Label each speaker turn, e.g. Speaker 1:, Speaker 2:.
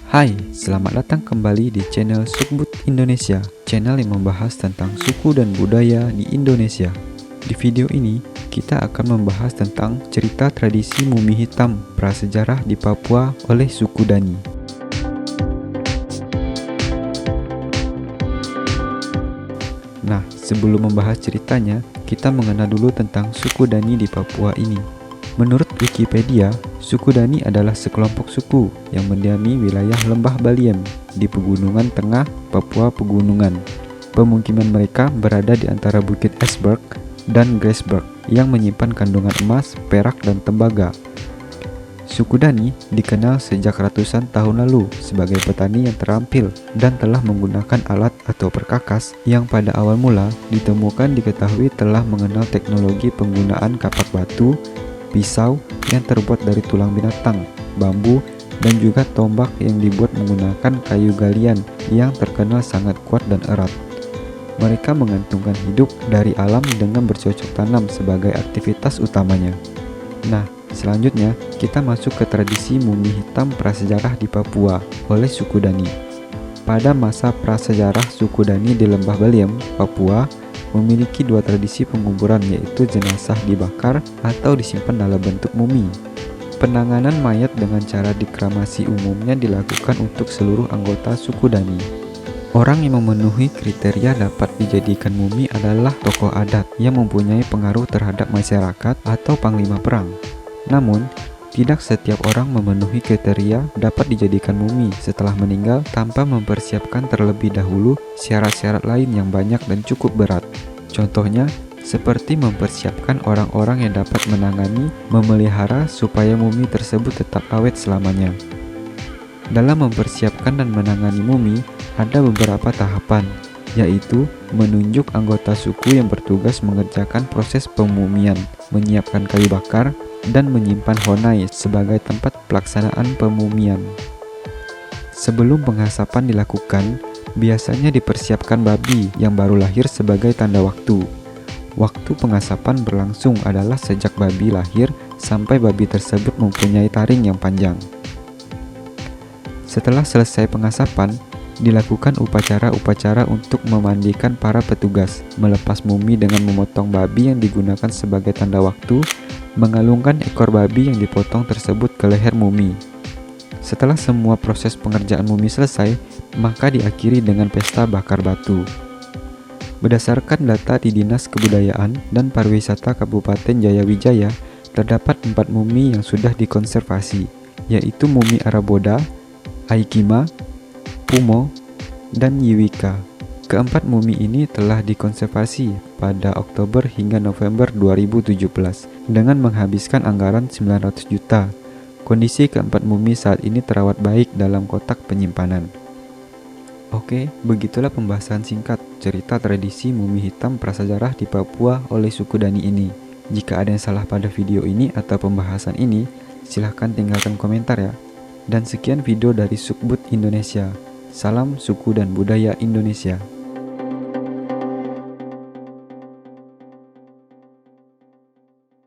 Speaker 1: Hai, selamat datang kembali di channel Sukbud Indonesia, channel yang membahas tentang suku dan budaya di Indonesia. Di video ini, kita akan membahas tentang cerita tradisi mumi hitam prasejarah di Papua oleh suku Dani. Nah, sebelum membahas ceritanya, kita mengenal dulu tentang suku Dani di Papua ini. Menurut Wikipedia, suku Dani adalah sekelompok suku yang mendiami wilayah lembah Baliem di pegunungan tengah Papua Pegunungan. Pemukiman mereka berada di antara Bukit Esberg dan Grassberg yang menyimpan kandungan emas, perak, dan tembaga. Suku Dani dikenal sejak ratusan tahun lalu sebagai petani yang terampil dan telah menggunakan alat atau perkakas yang pada awal mula diketahui telah mengenal teknologi penggunaan kapak batu, pisau yang terbuat dari tulang binatang, bambu, dan juga tombak yang dibuat menggunakan kayu galian yang terkenal sangat kuat dan erat. Mereka menggantungkan hidup dari alam dengan bercocok tanam sebagai aktivitas utamanya. Nah, selanjutnya kita masuk ke tradisi mumi hitam prasejarah di Papua oleh suku Dani. Pada masa prasejarah suku Dani di Lembah Baliem, Papua, memiliki dua tradisi penguburan, yaitu jenazah dibakar atau disimpan dalam bentuk mumi. Penanganan mayat dengan cara dikremasi umumnya dilakukan untuk seluruh anggota suku Dani. Orang yang memenuhi kriteria dapat dijadikan mumi adalah tokoh adat yang mempunyai pengaruh terhadap masyarakat atau panglima perang. Namun, tidak setiap orang memenuhi kriteria dapat dijadikan mumi setelah meninggal tanpa mempersiapkan terlebih dahulu syarat-syarat lain yang banyak dan cukup berat. Contohnya, seperti mempersiapkan orang-orang yang dapat menangani, memelihara supaya mumi tersebut tetap awet selamanya. Dalam mempersiapkan dan menangani mumi, ada beberapa tahapan, yaitu menunjuk anggota suku yang bertugas mengerjakan proses pemumian, menyiapkan kayu bakar, dan menyimpan honai sebagai tempat pelaksanaan pemumian. Sebelum penghasapan dilakukan, biasanya dipersiapkan babi yang baru lahir sebagai tanda waktu. Waktu penghasapan berlangsung adalah sejak babi lahir sampai babi tersebut mempunyai taring yang panjang. Setelah selesai penghasapan, dilakukan upacara-upacara untuk memandikan para petugas, melepas mumi dengan memotong babi yang digunakan sebagai tanda waktu, mengalungkan ekor babi yang dipotong tersebut ke leher mumi. Setelah semua proses pengerjaan mumi selesai, maka diakhiri dengan pesta bakar batu. Berdasarkan data di Dinas Kebudayaan dan Pariwisata Kabupaten Jayawijaya, terdapat 4 mumi yang sudah dikonservasi, yaitu mumi Araboda, Aikima, Pumo, dan Yiwika. Keempat mumi ini telah dikonservasi pada Oktober hingga November 2017 dengan menghabiskan anggaran 900 juta. Kondisi keempat mumi saat ini terawat baik dalam kotak penyimpanan. Oke, begitulah pembahasan singkat cerita tradisi mumi hitam prasejarah di Papua oleh suku Dani ini. Jika ada yang salah pada video ini atau pembahasan ini, silahkan tinggalkan komentar ya. Dan sekian video dari Sukbud Indonesia. Salam suku dan budaya Indonesia.